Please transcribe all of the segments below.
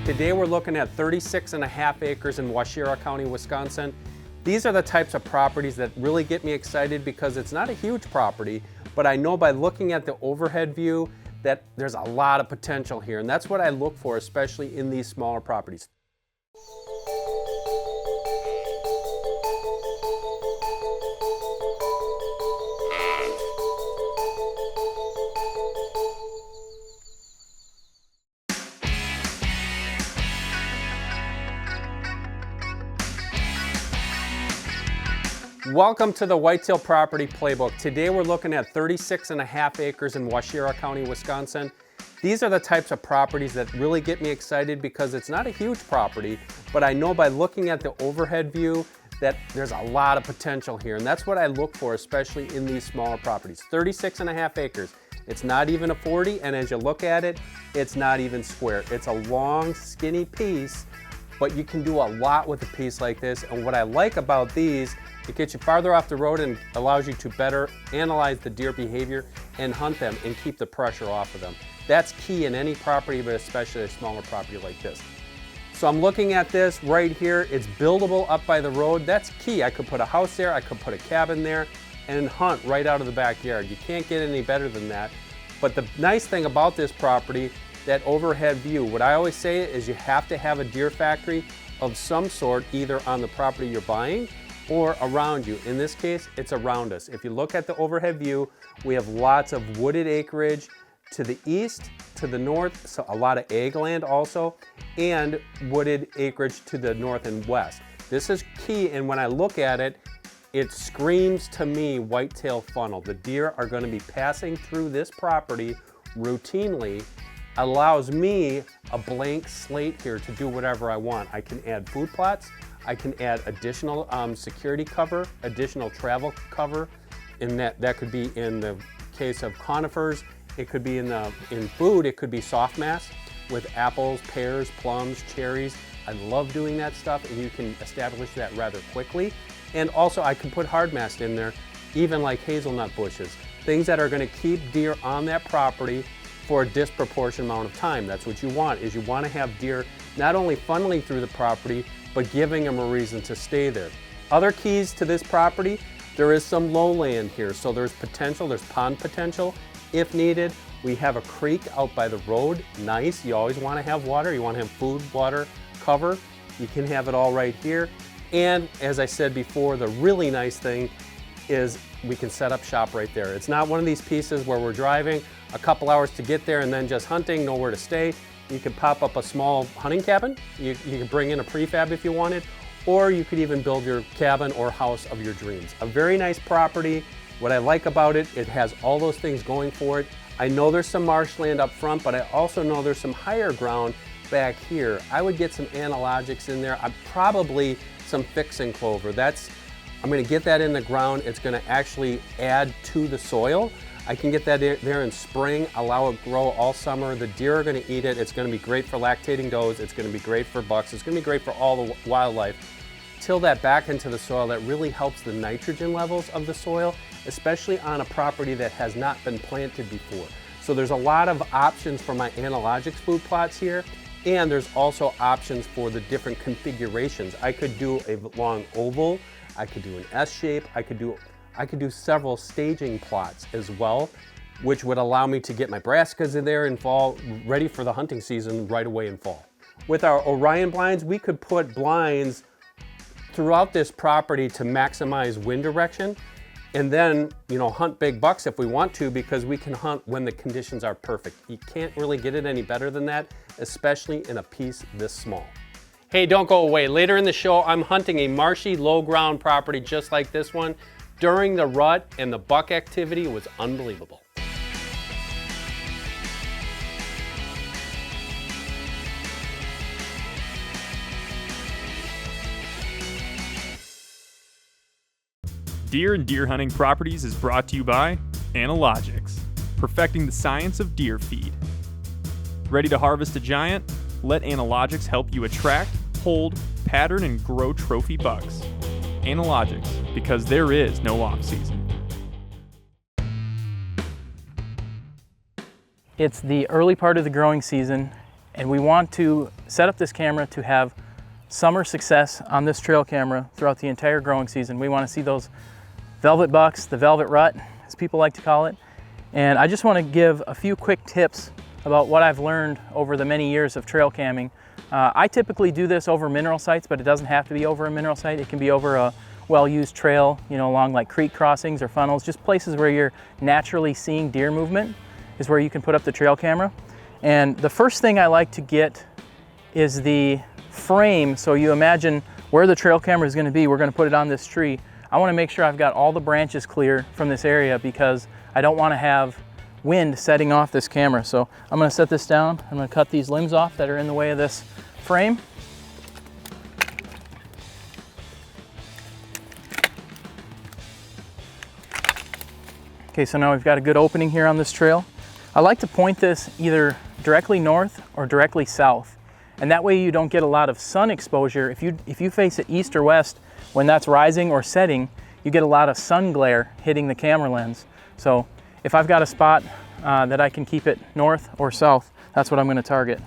Today we're looking at 36.5 acres in Waushara County, Wisconsin. These are the types of properties that really get me excited because it's not a huge property, but I know by looking at the overhead view that there's a lot of potential here, and that's what I look for, especially in these smaller properties. Welcome to the Whitetail Property Playbook. Today we're looking at 36.5 acres in Waushara County, Wisconsin. These are the types of properties that really get me excited because it's not a huge property, but I know by looking at the overhead view that there's a lot of potential here, and that's what I look for, especially in these smaller properties. 36.5 acres. It's not even a 40, and as you look at it, it's not even square. It's a long, skinny piece, but you can do a lot with a piece like this, and what I like about these, it gets you farther off the road and allows you to better analyze the deer behavior and hunt them and keep the pressure off of them. That's key in any property, but especially a smaller property like this. So I'm looking at this right here. It's buildable up by the road. That's key. I could put a house there, I could put a cabin there, and hunt right out of the backyard. You can't get any better than that. But the nice thing about this property, that overhead view, what I always say is you have to have a deer factory of some sort, either on the property you're buying or around you. In this case, it's around us. If you look at the overhead view, we have lots of wooded acreage to the east, to the north, so a lot of ag land also, and wooded acreage to the north and west. This is key, and when I look at it, it screams to me whitetail funnel. The deer are going to be passing through this property routinely. Allows me a blank slate here to do whatever I want. I can add food plots, I can add additional security cover, additional travel cover, and that could be in the case of conifers, it could be in food, it could be soft mass with apples, pears, plums, cherries. I love doing that stuff, and you can establish that rather quickly. And also I can put hard mass in there, even like hazelnut bushes, things that are going to keep deer on that property for a disproportionate amount of time. That's what you want, is you want to have deer not only funneling through the property, but giving them a reason to stay there. Other keys to this property, there is some lowland here, so there's potential, there's pond potential if needed. We have a creek out by the road, nice. You always want to have water, you want to have food, water, cover. You can have it all right here. And as I said before, the really nice thing is we can set up shop right there. It's not one of these pieces where we're driving a couple hours to get there and then just hunting, nowhere to stay. You could pop up a small hunting cabin. You could bring in a prefab if you wanted, or you could even build your cabin or house of your dreams. A very nice property. What I like about it, it has all those things going for it. I know there's some marshland up front, but I also know there's some higher ground back here. I would get some analogics in there. Probably some fixing clover. I'm gonna get that in the ground. It's gonna actually add to the soil. I can get that there in spring, allow it grow all summer. The deer are gonna eat it. It's gonna be great for lactating does. It's gonna be great for bucks. It's gonna be great for all the wildlife. Till that back into the soil, that really helps the nitrogen levels of the soil, especially on a property that has not been planted before. So there's a lot of options for my analogics food plots here, and there's also options for the different configurations. I could do a long oval, I could do an S shape, I could do several staging plots as well, which would allow me to get my brassicas in there in fall, ready for the hunting season right away in fall. With our Orion blinds, we could put blinds throughout this property to maximize wind direction, and then, hunt big bucks if we want to, because we can hunt when the conditions are perfect. You can't really get it any better than that, especially in a piece this small. Hey, don't go away. Later in the show, I'm hunting a marshy, low ground property just like this one during the rut, and the buck activity was unbelievable. Deer and Deer Hunting Properties is brought to you by Analogics, perfecting the science of deer feed. Ready to harvest a giant? Let Analogics help you attract, hold, pattern, and grow trophy bucks. Analogics, because there is no off-season. It's the early part of the growing season, And we want to set up this camera to have summer success on this trail camera throughout the entire growing season. We want to see those velvet bucks, the velvet rut, as people like to call it. And I just want to give a few quick tips about what I've learned over the many years of trail camming. I typically do this over mineral sites, but it doesn't have to be over a mineral site. It can be over a well-used trail, you know, along like creek crossings or funnels, just places where you're naturally seeing deer movement is where you can put up the trail camera. And the first thing I like to get is the frame. So you imagine where the trail camera is going to be. We're going to put it on this tree. I want to make sure I've got all the branches clear from this area because I don't want to have wind setting off this camera. So I'm going to set this down. I'm going to cut these limbs off that are in the way of this frame. Okay, so now we've got a good opening here on this trail. I like to point this either directly north or directly south. And that way you don't get a lot of sun exposure. If you face it east or west, when that's rising or setting, you get a lot of sun glare hitting the camera lens. So if I've got a spot that I can keep it north or south, that's what I'm going to target.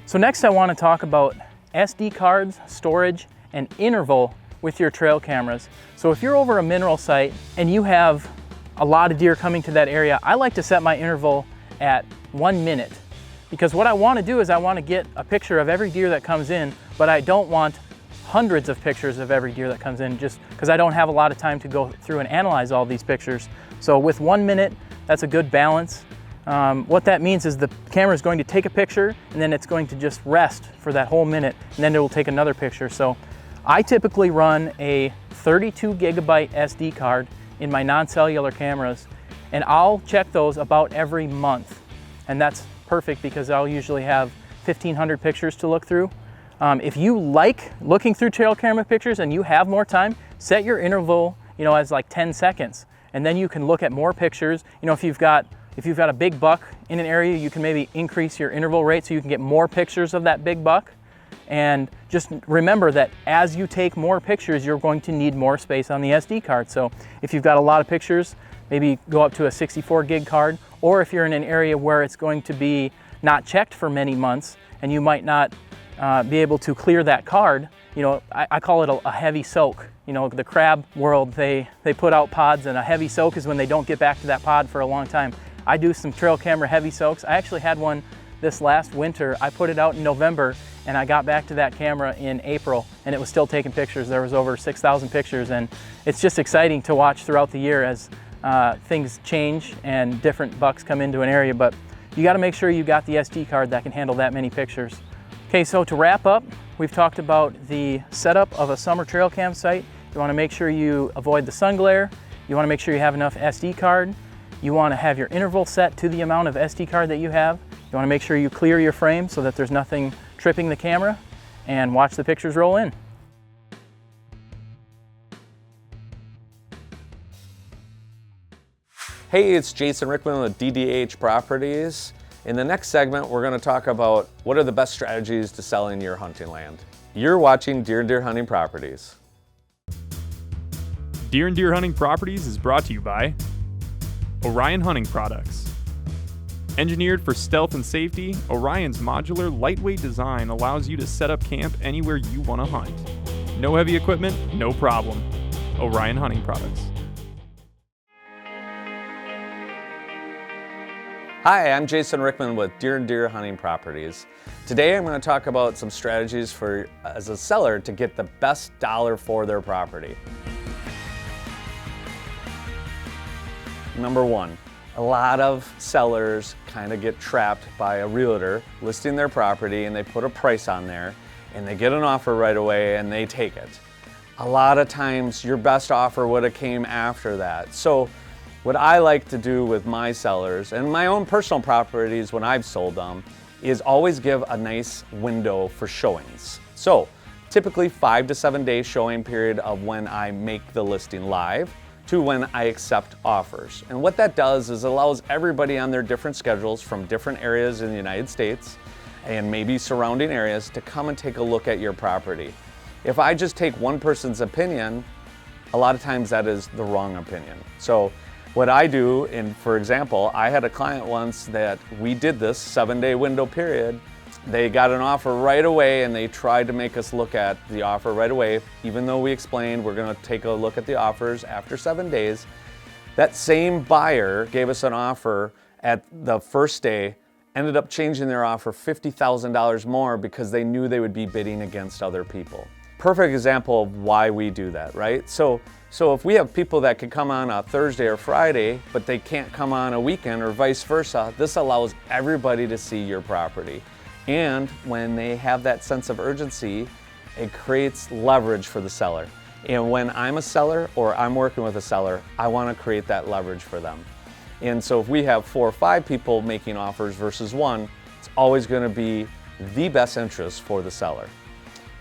So next I want to talk about SD cards, storage, and interval with your trail cameras. So if you're over a mineral site and you have a lot of deer coming to that area, I like to set my interval at 1 minute. Because what I want to do is I want to get a picture of every deer that comes in, but I don't want hundreds of pictures of every deer that comes in just because I don't have a lot of time to go through and analyze all these pictures. So with 1 minute, that's a good balance. What that means is the camera is going to take a picture and then it's going to just rest for that whole minute and then it will take another picture. So I typically run a 32 gigabyte SD card in my non-cellular cameras and I'll check those about every month. And that's perfect because I'll usually have 1,500 pictures to look through. If you like looking through trail camera pictures and you have more time, set your interval, you know, as like 10 seconds. And then you can look at more pictures. You know, if you've got a big buck in an area, you can maybe increase your interval rate so you can get more pictures of that big buck. And just remember that as you take more pictures, you're going to need more space on the SD card. So if you've got a lot of pictures, maybe go up to a 64 gig card, or if you're in an area where it's going to be not checked for many months and you might not be able to clear that card, you know, I call it a heavy soak. You know, the crab world, they put out pods, and a heavy soak is when they don't get back to that pod for a long time. I do some trail camera heavy soaks. I actually had one this last winter. I put it out in November and I got back to that camera in April and it was still taking pictures. There was over 6,000 pictures, and it's just exciting to watch throughout the year as things change and different bucks come into an area, but you got to make sure you got the SD card that can handle that many pictures. Okay, so to wrap up, we've talked about the setup of a summer trail cam site. You want to make sure you avoid the sun glare. You want to make sure you have enough SD card. You want to have your interval set to the amount of SD card that you have. You want to make sure you clear your frame so that there's nothing tripping the camera, and watch the pictures roll in. Hey, it's Jason Rickman with DDH Properties. In the next segment, we're going to talk about what are the best strategies to selling your hunting land. You're watching Deer and Deer Hunting Properties. Deer and Deer Hunting Properties is brought to you by Orion Hunting Products. Engineered for stealth and safety, Orion's modular, lightweight design allows you to set up camp anywhere you want to hunt. No heavy equipment, no problem. Orion Hunting Products. Hi, I'm Jason Rickman with Deer and Deer Hunting Properties. Today I'm going to talk about some strategies for as a seller to get the best dollar for their property. Number one, a lot of sellers kind of get trapped by a realtor listing their property, and they put a price on there and they get an offer right away and they take it. A lot of times your best offer would have came after that. So what I like to do with my sellers and my own personal properties when I've sold them is always give a nice window for showings. So typically 5 to 7 day showing period of when I make the listing live to when I accept offers. And what that does is allows everybody on their different schedules from different areas in the United States and maybe surrounding areas to come and take a look at your property. If I just take one person's opinion, a lot of times that is the wrong opinion. So what I do, and for example, I had a client once that we did this 7-day window period. They got an offer right away and they tried to make us look at the offer right away, even though we explained we're gonna take a look at the offers after 7 days. That same buyer gave us an offer at the first day, ended up changing their offer $50,000 more because they knew they would be bidding against other people. Perfect example of why we do that, right? So if we have people that can come on a Thursday or Friday, but they can't come on a weekend or vice versa, this allows everybody to see your property. And when they have that sense of urgency, it creates leverage for the seller. And when I'm a seller or I'm working with a seller, I want to create that leverage for them. And so if we have 4 or 5 people making offers versus 1, it's always going to be the best interest for the seller.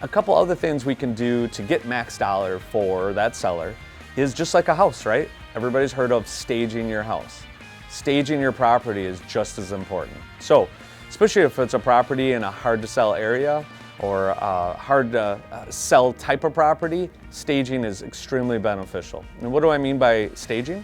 A couple other things we can do to get max dollar for that seller is just like a house, right? Everybody's heard of staging your house. Staging your property is just as important. So, especially if it's a property in a hard to sell area or a hard to sell type of property, staging is extremely beneficial. And what do I mean by staging?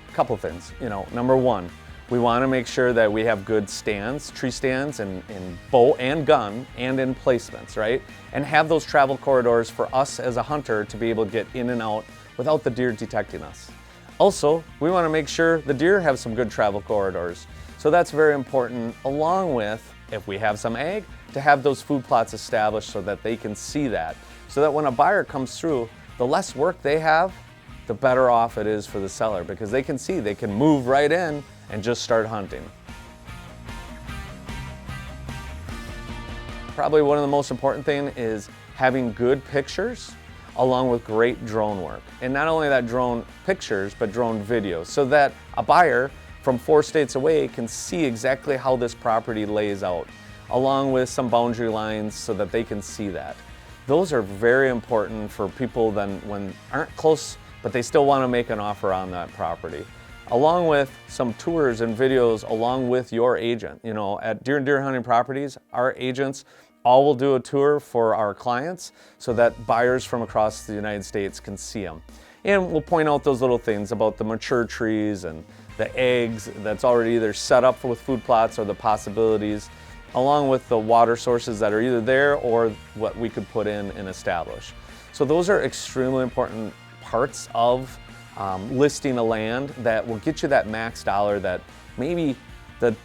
A couple things. Number one, we want to make sure that we have good stands, tree stands, and bow and gun, and in placements, right? And have those travel corridors for us as a hunter to be able to get in and out without the deer detecting us. Also, we want to make sure the deer have some good travel corridors. So that's very important, along with, if we have some ag, to have those food plots established so that they can see that. So that when a buyer comes through, the less work they have, the better off it is for the seller, because they can see, they can move right in and just start hunting. Probably one of the most important things is having good pictures along with great drone work. And not only that drone pictures, but drone videos, so that a buyer from 4 states away can see exactly how this property lays out, along with some boundary lines so that they can see that. Those are very important for people then when aren't close, but they still want to make an offer on that property. Along with some tours and videos along with your agent. At Deer Hunting Properties, our agents all will do a tour for our clients so that buyers from across the United States can see them. And we'll point out those little things about the mature trees and the eggs that's already either set up with food plots or the possibilities, along with the water sources that are either there or what we could put in and establish. So those are extremely important parts of listing a land that will get you that max dollar that maybe the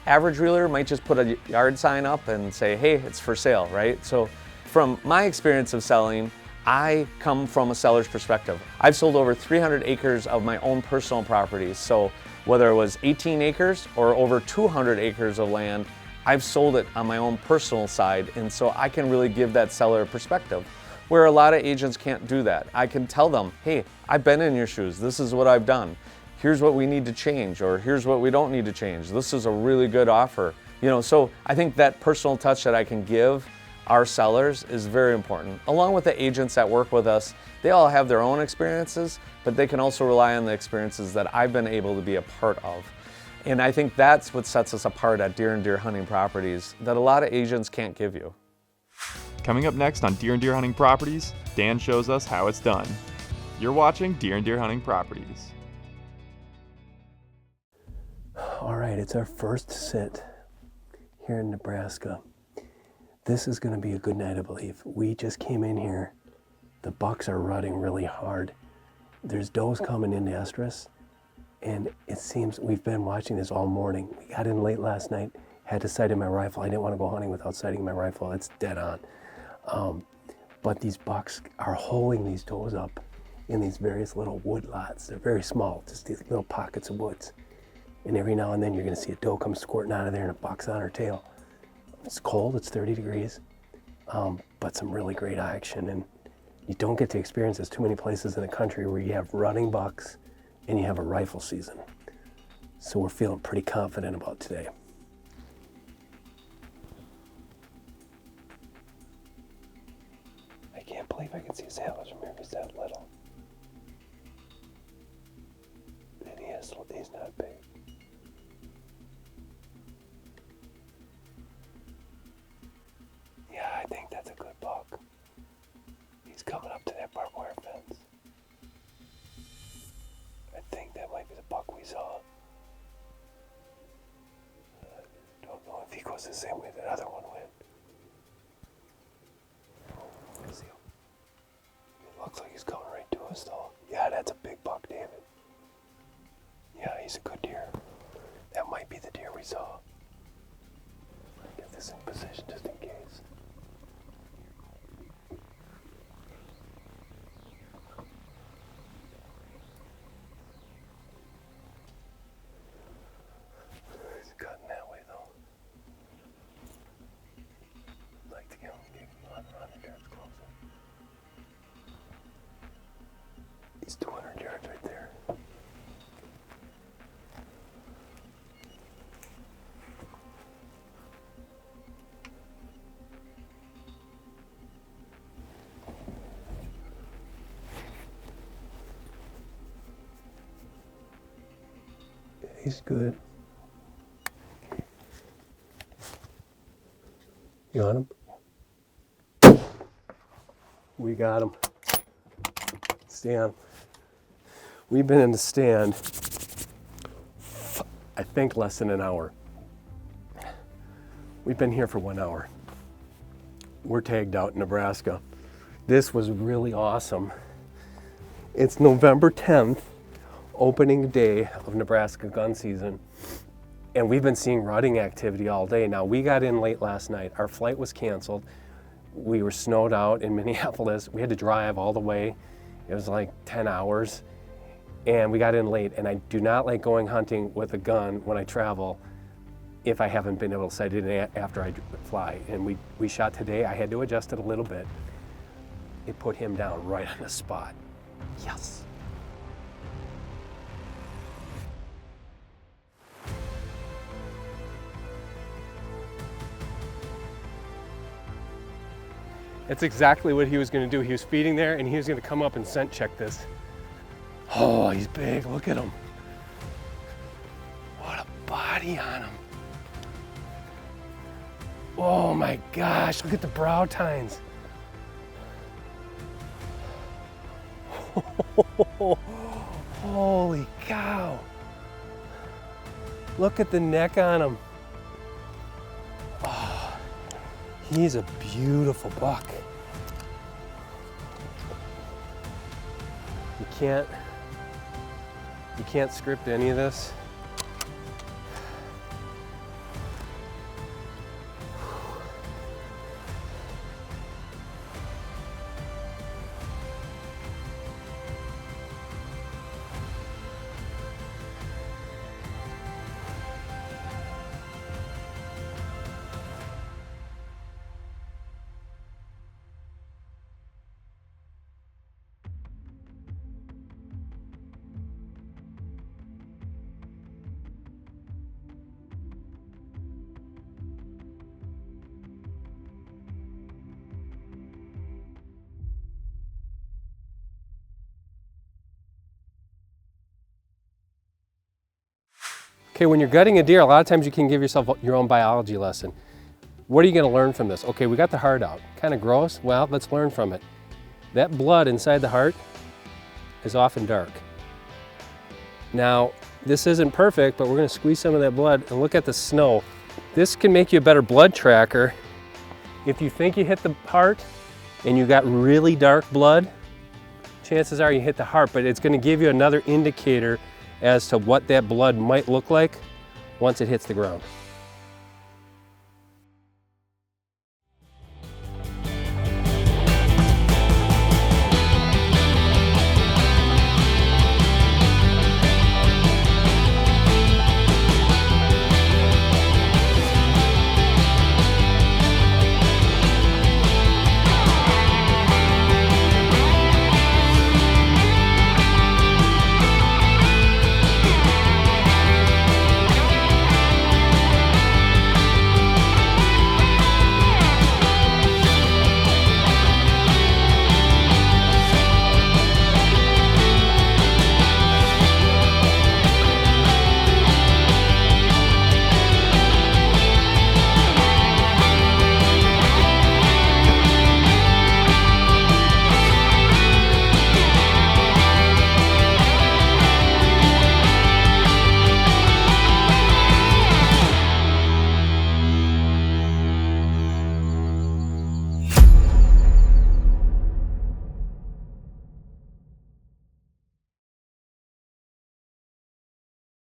average realtor might just put a yard sign up and say, hey, it's for sale, right? So from my experience of selling, I come from a seller's perspective. I've sold over 300 acres of my own personal properties. So whether it was 18 acres or over 200 acres of land, I've sold it on my own personal side. And so I can really give that seller a perspective, where a lot of agents can't do that. I can tell them, hey, I've been in your shoes. This is what I've done. Here's what we need to change, or here's what we don't need to change. This is a really good offer. So I think that personal touch that I can give our sellers is very important. Along with the agents that work with us, they all have their own experiences, but they can also rely on the experiences that I've been able to be a part of. And I think that's what sets us apart at Deer Hunting Properties that a lot of agents can't give you. Coming up next on Deer Hunting Properties, Dan shows us how it's done. You're watching Deer Hunting Properties. All right, it's our first sit here in Nebraska. This is going to be a good night, I believe. We just came in here. The bucks are rutting really hard. There's does coming into estrus, and it seems we've been watching this all morning. We got in late last night, had to sight in my rifle. I didn't want to go hunting without sighting my rifle. It's dead on. But these bucks are holding these does up in these various little wood lots. They're very small, just these little pockets of woods. And every now and then you're going to see a doe come squirting out of there and a buck's on her tail. It's cold, it's 30 degrees, but some really great action. And you don't get to experience this too many places in the country where you have running bucks and you have a rifle season. So we're feeling pretty confident about today. I can't believe I can see his antlers from here. He's that little. And he's not big. Yeah, I think that's a good buck. He's coming up to that barbed wire fence. He's good. You got him? We got him. Stand. We've been in the stand, I think, less than an hour. We've been here for 1 hour. We're tagged out in Nebraska. This was really awesome. It's November 10th, opening day of Nebraska gun season. And we've been seeing rutting activity all day. Now, we got in late last night. Our flight was canceled. We were snowed out in Minneapolis. We had to drive all the way. It was like 10 hours. And we got in late. And I do not like going hunting with a gun when I travel if I haven't been able to sight it after I fly. And we shot today. I had to adjust it a little bit. It put him down right on the spot. Yes. That's exactly what he was going to do. He was feeding there and he was going to come up and scent check this. Oh, he's big. Look at him. What a body on him. Oh my gosh, look at the brow tines. Holy cow. Look at the neck on him. Oh, he's a beautiful buck. You can't script any of this. Okay, when you're gutting a deer, a lot of times you can give yourself your own biology lesson. What are you gonna learn from this? Okay, we got the heart out. Kind of gross? Well, let's learn from it. That blood inside the heart is often dark. Now, this isn't perfect, but we're gonna squeeze some of that blood and look at the snow. This can make you a better blood tracker. If you think you hit the heart and you got really dark blood, chances are you hit the heart, but it's gonna give you another indicator as to what that blood might look like once it hits the ground.